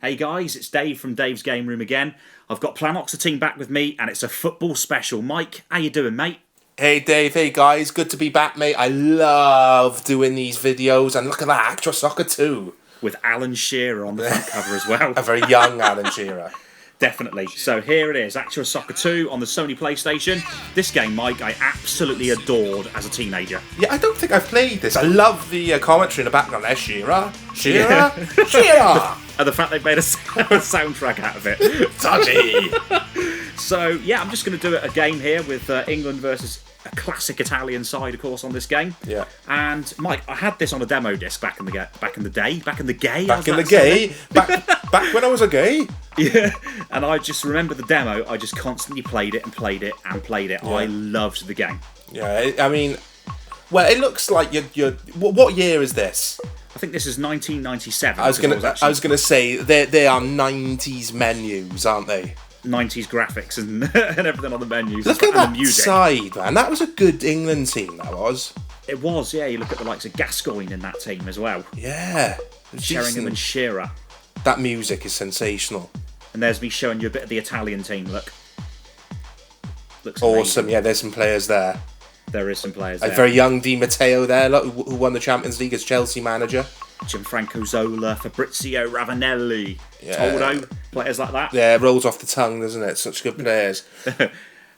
Hey guys, it's Dave from Dave's Game Room again. I've got Planoxa team back with me, and it's a football special. Mike, how you doing, mate? Hey Dave, hey guys, good to be back, mate. I love doing these videos, and look at that, Actua Soccer 2. With Alan Shearer on the front cover as well. A very young Alan Shearer. Definitely. So here it is, Actua Soccer 2 on the Sony PlayStation. This game, Mike, I absolutely adored as a teenager. Yeah, I don't think I've played this. I love the commentary in the background there. Shearer. Shearer. And the fact they've made a soundtrack out of it. Dodgy. So, yeah, I'm just going to do a game here with England versus a classic Italian side, of course, on this game. Yeah. And, Mike, I had this on a demo disc back in the day. Back in the gay? Back when I was a gay? Yeah. And I just remember the demo. I just constantly played it and played it and played it. Yeah. I loved the game. Yeah, I mean, well, it looks like you're. What year is this? I think this is 1997. I was gonna say they are 90s menus, aren't they? 90s graphics and everything on the menus. Look at that side, man. That was a good England team, that was. It was, yeah. You look at the likes of Gascoigne in that team as well. Yeah. Sheringham and Shearer. That music is sensational. And there's me showing you a bit of the Italian team, look. Looks awesome, amazing. Yeah, there's some players there. There is some players there. A very young Di Matteo there, look, who won the Champions League as Chelsea manager. Gianfranco Zola, Fabrizio Ravanelli, yeah. Toldo, players like that. Yeah, it rolls off the tongue, doesn't it? Such good players.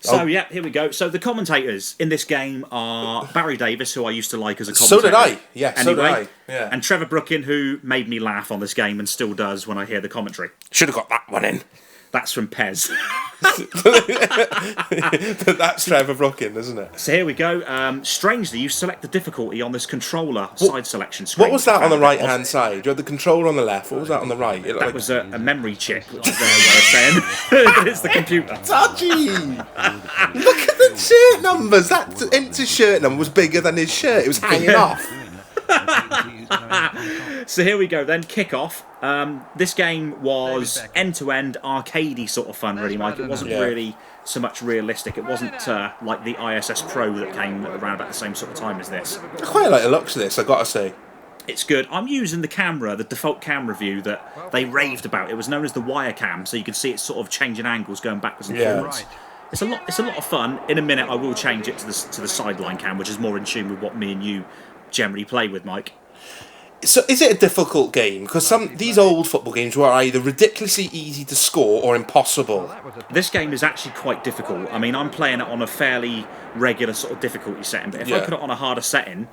So, yeah, here we go. So, the commentators in this game are Barry Davis, who I used to like as a So commentator. did I. Yeah, anyway, so did I. Yeah. And Trevor Brookin, who made me laugh on this game and still does when I hear the commentary. Should have got that one in. That's from Pez. That's Trevor Brookin, isn't it? So here we go. Strangely, you select the difficulty on this controller side selection screen. What was that on the right-hand side? You had the controller on the left. What was that on the right? That was a memory chip, which is their way of saying it's the computer. Dodgy! Look at the shirt numbers. That empty shirt number was bigger than his shirt. It was hanging off. So here we go then, kick-off. This game was end-to-end arcadey sort of fun, really, Mike. It wasn't really so much realistic. It wasn't like the ISS Pro that came around about the same sort of time as this. I quite like the looks of this, I've got to say. It's good. I'm using the camera, the default camera view that they raved about. It was known as the wire cam, so you could see it sort of changing angles, going backwards and forwards. It's a lot of fun. In a minute, I will change it to the sideline cam, which is more in tune with what me and you generally play with, Mike. So is it a difficult game? Because these old football games were either ridiculously easy to score or impossible. This game is actually quite difficult. I mean, I'm playing it on a fairly regular sort of difficulty setting, but if I put it on a harder setting,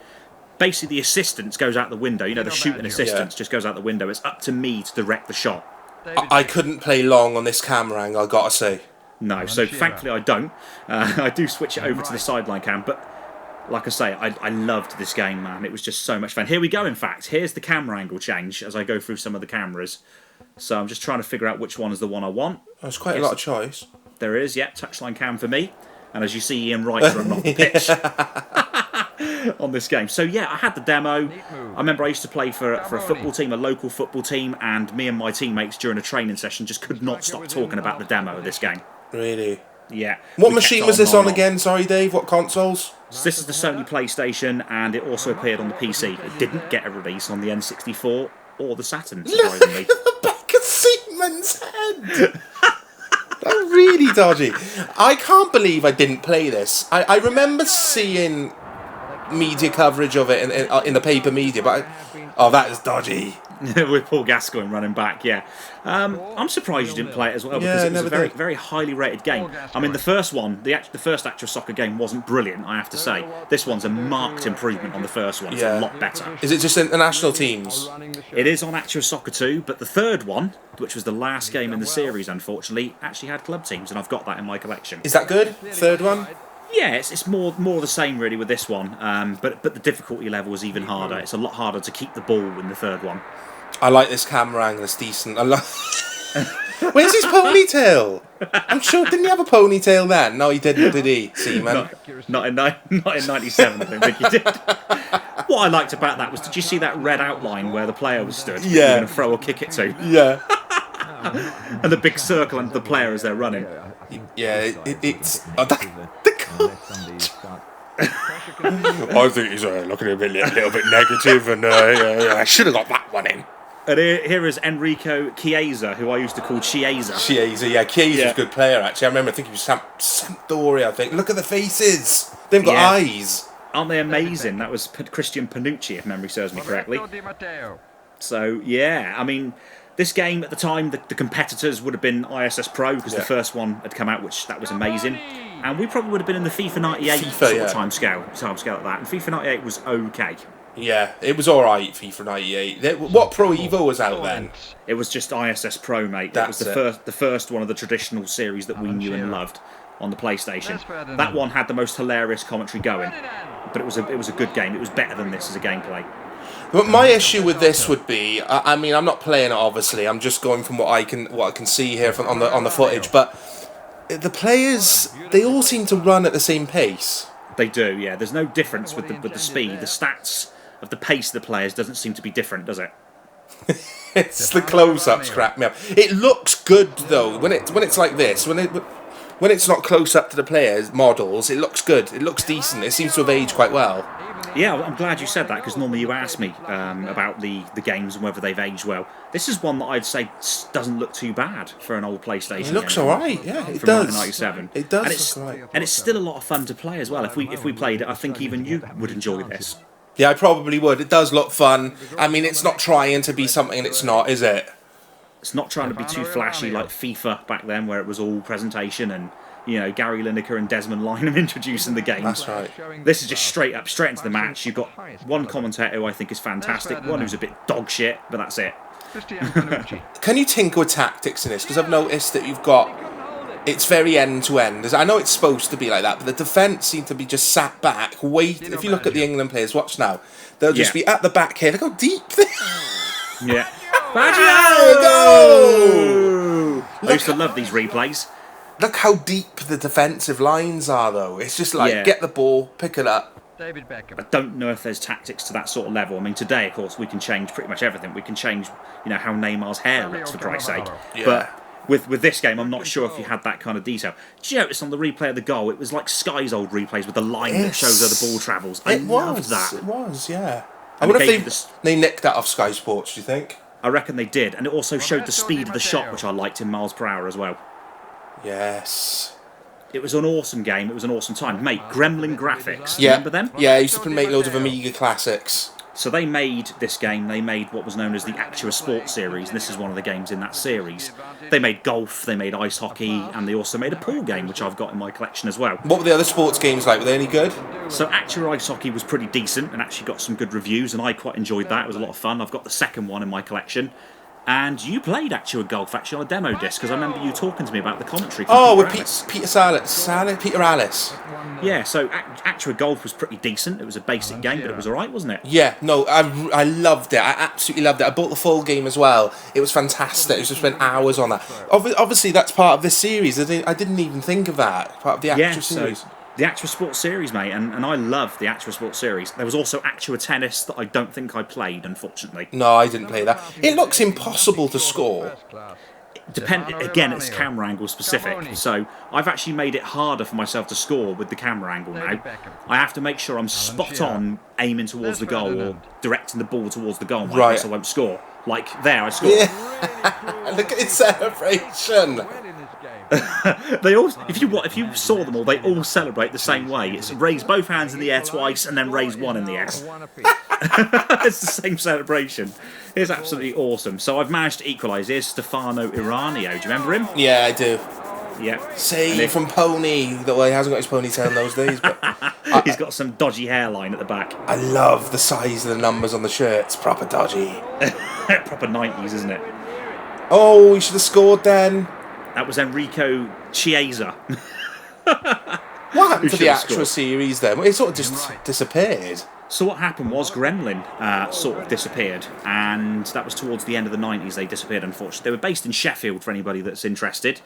basically the assistance goes out the window. You know, the shooting assistance just goes out the window. It's up to me to direct the shot. I couldn't play long on this camera angle, I've got to say. No, so thankfully I don't. I do switch it over to the sideline cam, but like I say, I loved this game, man. It was just so much fun. Here we go, in fact. Here's the camera angle change as I go through some of the cameras. So I'm just trying to figure out which one is the one I want. There's quite a lot of choice. There is, yeah. Touchline cam for me. And as you see, Ian Wright's running off the pitch on this game. So, yeah, I had the demo. I remember I used to play for a football team, a local football team, and me and my teammates during a training session just could not stop talking about the demo of this game. Really? Yeah. What machine was this on again? Sorry, Dave. What consoles? So this is the Sony PlayStation, and it also appeared on the PC. It didn't get a release on the N64 or the Saturn, surprisingly. Look at the back of Seaman's head! That's really dodgy. I can't believe I didn't play this. I remember seeing media coverage of it in the paper media, but that is dodgy. With Paul Gascoigne running back, yeah. I'm surprised you didn't play it as well, because it was a very, very highly rated game. I mean, the first one, the first Actua Soccer game wasn't brilliant, I have to say. This one's a marked improvement on the first one. It's a lot better. Is it just international teams? It is on Actua Soccer 2, but the third one, which was the last game in the series, unfortunately, actually had club teams, and I've got that in my collection. Is that good? Third one? Yeah, it's more the same really with this one, but the difficulty level is even harder. It's a lot harder to keep the ball in the third one. I like this camera angle, it's decent. Where's his ponytail? I'm sure, didn't he have a ponytail then? No, he didn't, did he, Seaman? Not in 97, I don't think he did. What I liked about that was, did you see that red outline where the player was stood? Yeah. You're going to throw or kick it to? Yeah. And the big circle under the player as they're running. Yeah, it's... the coach. I think he's looking a little bit negative, and I should have got that one in. And here is Enrico Chiesa, who I used to call Chiesa. Chiesa's a good player, actually. I remember thinking he was Sampdoria, I think. Look at the faces. They've got eyes. Aren't they amazing? That was Christian Panucci, if memory serves me correctly. So, yeah, I mean, this game at the time, the competitors would have been ISS Pro, because the first one had come out, which that was amazing. And we probably would have been in the FIFA 98 sort of time scale at that. And FIFA 98 was okay. Yeah, it was alright, FIFA 98. What Pro Evo was out then? It was just ISS Pro, mate. That was the first one of the traditional series that we knew and loved on the PlayStation. That one had the most hilarious commentary going, but it was a good game. It was better than this as a gameplay. But my issue with this would be, I mean, I'm not playing it obviously. I'm just going from what I can see here on the footage. But the players, they all seem to run at the same pace. They do, yeah. There's no difference with the speed. The stats of the pace of the players doesn't seem to be different, does it? It's the close-ups crap me up. It looks good though when it's like this. When it's not close up to the players models, it looks good. It looks decent. It seems to have aged quite well. Yeah, I'm glad you said that, because normally you ask me about the games and whether they've aged well. This is one that I'd say doesn't look too bad for an old PlayStation game. It looks alright, yeah, it from does. 1997. It does look alright. And it's still a lot of fun to play as well. If we played it, I think even you would enjoy this. Yeah, I probably would. It does look fun. I mean, it's not trying to be something it's not, is it? It's not trying to be too flashy like FIFA back then, where it was all presentation and, you know, Gary Lineker and Desmond Lynam introducing the games. That's right. This is just straight into the match. You've got one commentator who I think is fantastic, one who's a bit dog shit, but that's it. Can you tinker with tactics in this? Because I've noticed that you've got... It's very end-to-end. I know it's supposed to be like that, but the defence seem to be just sat back, wait. If you look at the England players, watch now. They'll just be at the back here. Look how deep they are. Yeah. Baggio! Go! I used to love these replays. Look how deep the defensive lines are, though. It's just like, get the ball, pick it up. David Beckham. I don't know if there's tactics to that sort of level. I mean, today, of course, we can change pretty much everything. We can change, you know, how Neymar's hair looks, for Christ's sake. Yeah. But with this game, I'm not sure if you had that kind of detail. Did you notice on the replay of the goal, it was like Sky's old replays with the line that shows where the ball travels. I loved that. It was, yeah. I wonder if they nicked that off Sky Sports, do you think? I reckon they did. And it also showed the speed of the shot, which I liked in miles per hour as well. Yes. It was an awesome game. It was an awesome time. Mate, Gremlin Graphics. Remember them? Yeah, I used to make loads of Amiga classics. So they made this game. They made what was known as the Actua Sport series, and this is one of the games in that series. They made golf, they made ice hockey, and they also made a pool game, which I've got in my collection as well. What were the other sports games like? Were they any good? So Actua Ice Hockey was pretty decent and actually got some good reviews, and I quite enjoyed that. It was a lot of fun. I've got the second one in my collection. And you played Actua Golf actually on a demo disc, because I remember you talking to me about the commentary. Oh, with Peter Alice. Yeah, so Actua Golf was pretty decent. It was a basic game, but it was alright, wasn't it? Yeah, no, I loved it. I absolutely loved it. I bought the full game as well. It was fantastic. I just spent hours on that. Obviously, that's part of this series. I didn't even think of that. Part of the Actua series. So the Actua Sports series, mate, and I love the Actua Sports series. There was also Actua Tennis that I don't think I played, unfortunately. No, I didn't play that. It looks impossible to score. Again, it's camera angle specific, so I've actually made it harder for myself to score with the camera angle now. I have to make sure I'm spot on aiming towards the goal or directing the ball towards the goal, right, so I won't score. Like, there, I scored. Yeah. Look at his celebration. They all, if you saw them all, they all celebrate the same way. It's raise both hands in the air twice and then raise one in the air. It's the same celebration. It's absolutely awesome. So I've managed to equalise. Here's Stefano Iranio. Do you remember him? Yeah, I do. Yeah. Say from Pony. Though he hasn't got his ponytail in those days, but he's got some dodgy hairline at the back. I love the size of the numbers on the shirts. Proper dodgy. Proper 90s, isn't it? Oh, he should have scored then. That was Enrico Chiesa. What happened to the Actua series then? It sort of just disappeared. So what happened was Gremlin sort of disappeared, and that was towards the end of the 90s they disappeared, unfortunately. They were based in Sheffield, for anybody that's interested.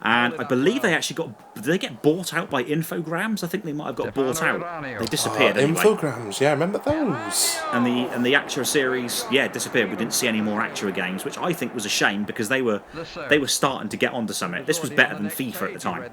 And I believe they actually did they get bought out by Infograms? I think they might have got bought out. They disappeared anyway. Infograms, yeah, I remember those. And the Actua series, disappeared. We didn't see any more Actua games, which I think was a shame, because they were starting to get onto something. This was better than FIFA at the time.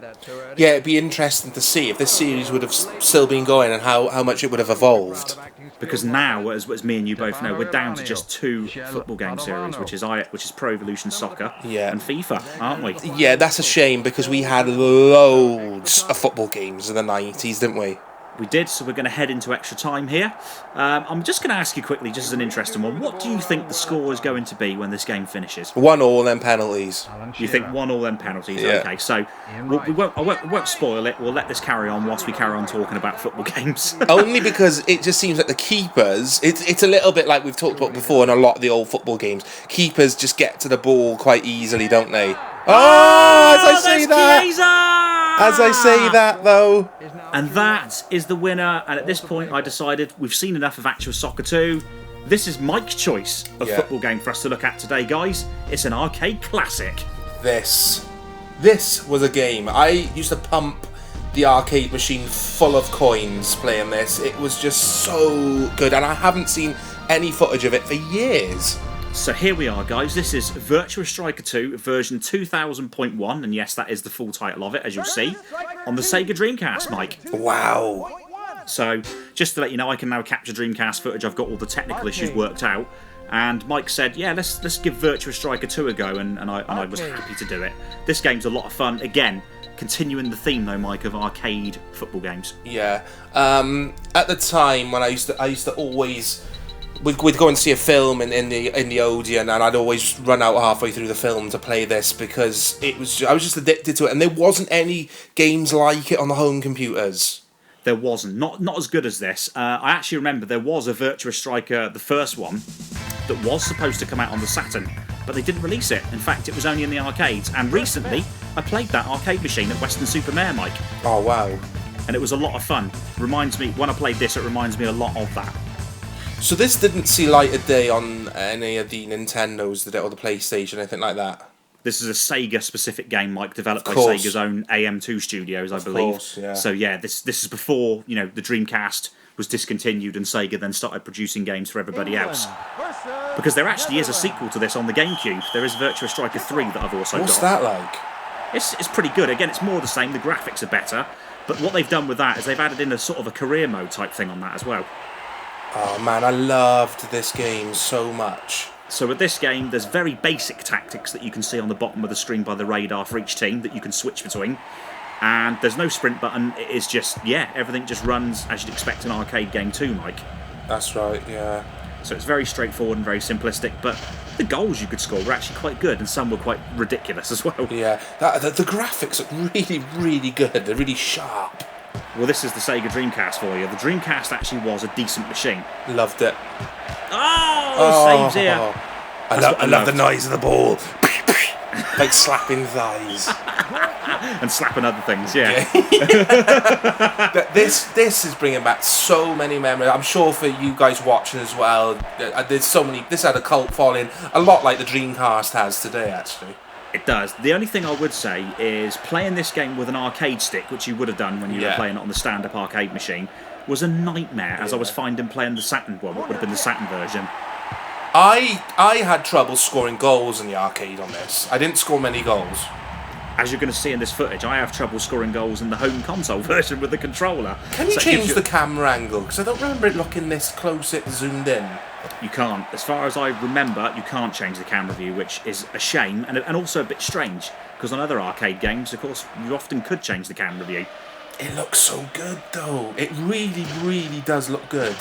Yeah, it'd be interesting to see if this series would have still been going and how much it would have evolved. because now, as me and you both know, we're down to just 2 football game series, which is Pro Evolution Soccer and FIFA, aren't we? Yeah, that's a shame because we had loads of football games in the 90s, didn't we? We did, so we're going to head into extra time here. I'm just going to ask you quickly, just as an interesting one, what do you think the score is going to be when this game finishes? 1-1 then penalties. You think 1-1 then penalties? Yeah. Okay, so we won't spoil it. We'll let this carry on whilst we carry on talking about football games. Only because it just seems like the keepers, it's a little bit like we've talked about before in a lot of the old football games. Keepers just get to the ball quite easily, don't they? Oh, as I say that, though. And that is the winner. And at this point, I decided we've seen enough of Actua Soccer 2. This is Mike's choice of football game for us to look at today, guys. It's an arcade classic. This was a game. I used to pump the arcade machine full of coins playing this. It was just so good, and I haven't seen any footage of it for years. So here we are, guys. This is Virtua Striker 2 version 2000.1, and yes, that is the full title of it, as you'll see, on the Sega Dreamcast, Mike. Wow. So, just to let you know, I can now capture Dreamcast footage. I've got all the technical issues worked out. And Mike said, yeah, let's give Virtua Striker 2 a go, and I was happy to do it. This game's a lot of fun. Again, continuing the theme, though, Mike, of arcade football games. Yeah. At the time, when I used to always... We'd go and see a film in the Odeon, and I'd always run out halfway through the film to play this because I was just addicted to it, and there wasn't any games like it on the home computers. There wasn't. Not as good as this. I actually remember there was a Virtua Striker, the first one, that was supposed to come out on the Saturn, but they didn't release it. In fact, it was only in the arcades. And recently, I played that arcade machine at Western Supermare, Mike. Oh, wow. And it was a lot of fun. Reminds me, when I played this, it reminds me a lot of that. So this didn't see light of day on any of the Nintendos, did it, or the PlayStation, anything like that? This is a Sega-specific game, Mike, developed by Sega's own AM2 Studios, I believe. Of course, yeah. So yeah, this is before the Dreamcast was discontinued and Sega then started producing games for everybody else. Because there actually is a sequel to this on the GameCube. There is Virtua Striker 3 that I've also got. What's that like? It's pretty good. Again, it's more the same. The graphics are better. But what they've done with that is they've added in a sort of a career mode type thing on that as well. Oh man, I loved this game so much. So with this game, there's very basic tactics that you can see on the bottom of the screen by the radar for each team that you can switch between. And there's no sprint button. It is just, everything just runs as you'd expect an arcade game too, Mike. That's right, yeah. So it's very straightforward and very simplistic, but the goals you could score were actually quite good, and some were quite ridiculous as well. Yeah, the graphics look really, really good. They're really sharp. Well, this is the Sega Dreamcast for you. The Dreamcast actually was a decent machine. Loved it. Oh, saves here. I love the noise of the ball. Like slapping thighs. And slapping other things, yeah. This is bringing back so many memories. I'm sure for you guys watching as well, there's so many. This had a cult following, a lot like the Dreamcast has today, actually. It does. The only thing I would say is playing this game with an arcade stick, which you would have done when you were playing it on the stand-up arcade machine, was a nightmare, as I was finding playing the Saturn one, what would have been the Saturn version. I had trouble scoring goals in the arcade on this. I didn't score many goals. As you're going to see in this footage, I have trouble scoring goals in the home console version with the controller. Can you change the camera angle? Because I don't remember it looking this close, it zoomed in. You can't. As far as I remember, you can't change the camera view, which is a shame and also a bit strange. Because on other arcade games, of course, you often could change the camera view. It looks so good, though. It really, really does look good.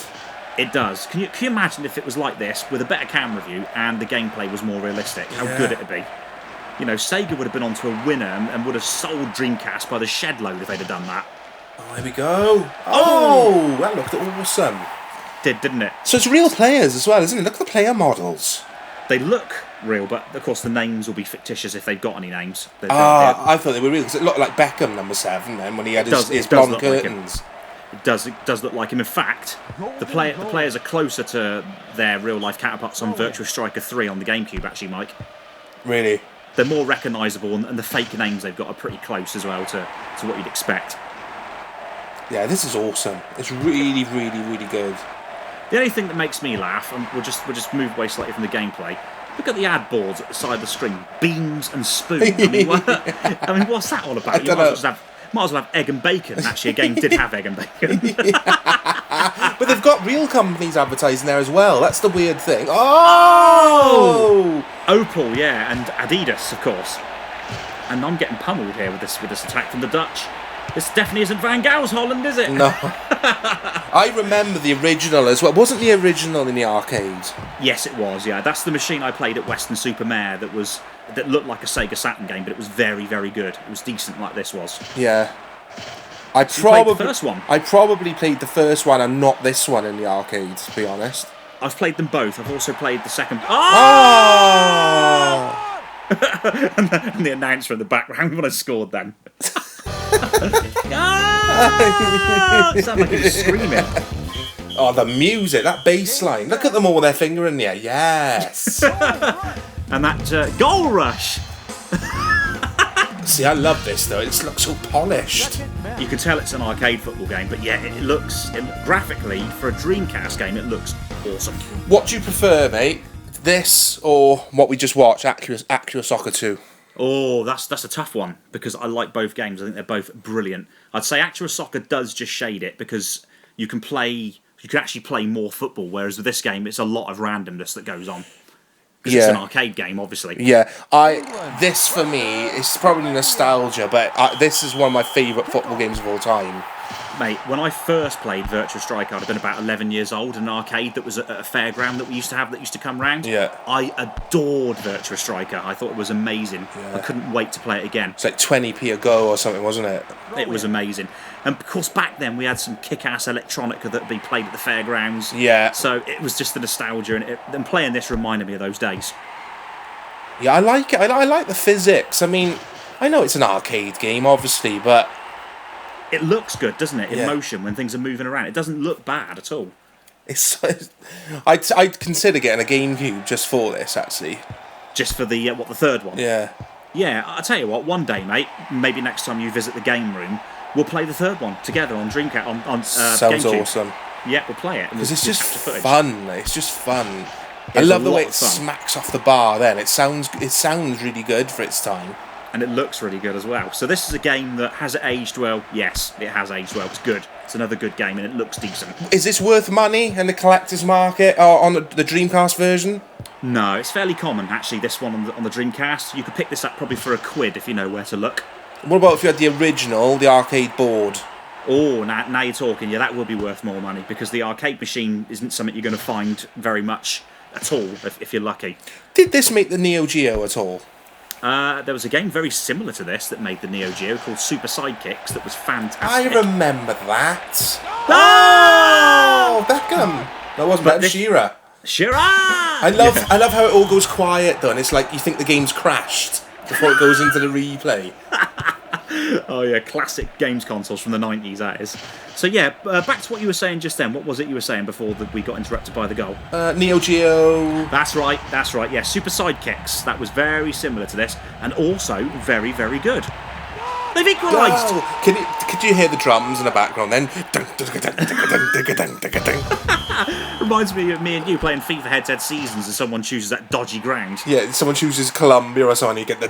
It does. Can you imagine if it was like this, with a better camera view and the gameplay was more realistic? How good it would be. You know, Sega would have been onto a winner and would have sold Dreamcast by the shed load if they'd have done that. Oh, here we go. Oh, that looked awesome. Didn't it? So it's real players as well, isn't it? Look at the player models. They look real, but of course the names will be fictitious if they've got any names. I thought they were real because it looked like Beckham, number 7, then when he had his blonde curtains. It does look like him. In fact, the players are closer to their real-life counterparts on Virtua Striker 3 on the GameCube, actually, Mike. Really? They're more recognisable, and the fake names they've got are pretty close as well to what you'd expect. Yeah, this is awesome. It's really, really, really good. The only thing that makes me laugh, and we'll just move away slightly from the gameplay, look at the ad boards at the side of the screen. Beans and spoon. I mean, what's that all about? You might as well have egg and bacon. Actually, a game did have egg and bacon. But they've got real companies advertising there as well. That's the weird thing. Oh! Opel, yeah, and Adidas, of course. And I'm getting pummeled here with this attack from the Dutch. This definitely isn't Van Gaal's Holland, is it? No. I remember the original as well. Wasn't the original in the arcade? Yes, it was, yeah. That's the machine I played at Western Supermare that looked like a Sega Saturn game, but it was very, very good. It was decent like this was. Yeah. Played the first one? I probably played the first one and not this one in the arcade, to be honest. I've played them both. I've also played the second... Oh! And the announcer in the background when I scored then. It sounded like he was screaming. Oh, the music, that bass line. Look at them all with their finger in the air. Yes. And that goal rush. See, I love this though. It looks so polished. You can tell it's an arcade football game, but yeah, it looks graphically for a Dreamcast game. It looks awesome. What do you prefer, mate? This or what we just watched, Actua Soccer 2? Oh, that's a tough one because I like both games. I think they're both brilliant. I'd say Actua Soccer does just shade it because you can actually play more football, whereas with this game, it's a lot of randomness that goes on. Because it's an arcade game, obviously. Yeah, this for me is probably nostalgia, but this is one of my favourite football games of all time. Mate, when I first played Virtua Striker, I'd have been about 11 years old, an arcade that was at a fairground that we used to have that used to come round. Yeah. I adored Virtua Striker. I thought it was amazing. Yeah. I couldn't wait to play it again. It's like 20p a go or something, wasn't it? It was amazing. And of course, back then we had some kick-ass electronica that would be played at the fairgrounds. Yeah. So it was just the nostalgia, and playing this reminded me of those days. Yeah, I like it. I like the physics. I mean, I know it's an arcade game, obviously, but... It looks good, doesn't it, in motion when things are moving around. It doesn't look bad at all. I'd consider getting a GameCube just for this, actually. Just for the third one? Yeah. Yeah, I'll tell you what, one day, mate, maybe next time you visit the game room, we'll play the third one together on Dreamcast, on Sounds GameCube. Awesome. Yeah, we'll play it. Because it's just fun. It's just fun. I It's love the way lot it of fun. smacks off the bar then. It sounds really good for its time. And it looks really good as well. So this is a game that has it aged well? Yes, it has aged well. It's good. It's another good game and it looks decent. Is this worth money in the collector's market or on the Dreamcast version? No, it's fairly common actually, this one on the Dreamcast. You could pick this up probably for £1 if you know where to look. What about if you had the original, the arcade board? Oh, now you're talking. Yeah, that would be worth more money because the arcade machine isn't something you're going to find very much at all if you're lucky. Did this make the Neo Geo at all? There was a game very similar to this that made the Neo Geo called Super Sidekicks that was fantastic. I remember that. Oh, Beckham. That wasn't Beckham. Shearer. Shearer. I love how it all goes quiet though, and it's like you think the game's crashed before it goes into the replay. Oh yeah, classic games consoles from the 90s, that is. So yeah, back to what you were saying just then. What was it you were saying before we got interrupted by the goal? Neo Geo. That's right, yeah. Super Sidekicks, that was very similar to this, and also very, very good. They've equalised! Oh, could you hear the drums in the background then? Reminds me of me and you playing FIFA Head-to-Head Seasons and someone chooses that dodgy ground. Yeah, someone chooses Colombia or something, you get the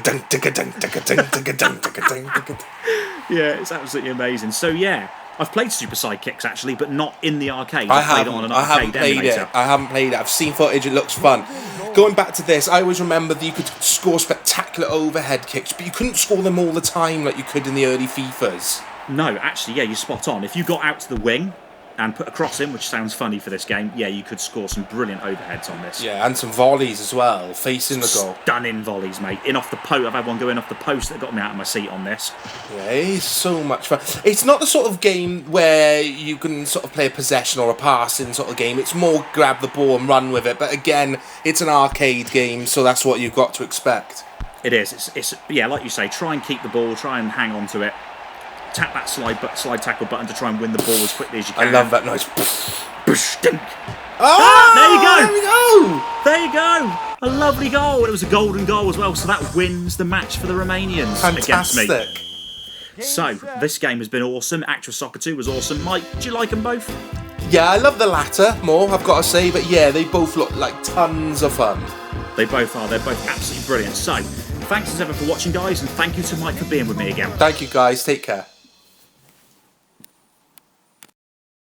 Yeah, it's absolutely amazing. So yeah, I've played Super Sidekicks actually, but not in the arcade. I haven't played it. I haven't played it. I've seen footage, it looks fun. Going back to this, I always remember that you could score spectacular overhead kicks, but you couldn't score them all the time like you could in the early FIFAs. No, actually, yeah, you're spot on. If you got out to the wing and put a cross in, which sounds funny for this game, yeah, you could score some brilliant overheads on this. Yeah, and some volleys as well, facing the goal. Stunning volleys, mate. In off the post. I've had one go in off the post that got me out of my seat on this. Yeah, it's so much fun. It's not the sort of game where you can sort of play a possession or a passing sort of game. It's more grab the ball and run with it. But again, it's an arcade game, so that's what you've got to expect. It is. It's yeah, like you say, try and keep the ball, try and hang on to it. Tap that slide tackle button to try and win the ball as quickly as you can. I love that noise. Oh, there you go. A lovely goal. It was a golden goal as well, so that wins the match for the Romanians against me. So, this game has been awesome. Actua Soccer 2 was awesome. Mike, do you like them both? Yeah, I love the latter more, I've got to say, but yeah, they both look like tons of fun. They both are. They're both absolutely brilliant. So, thanks as ever for watching, guys, and thank you to Mike for being with me again. Thank you, guys. Take care.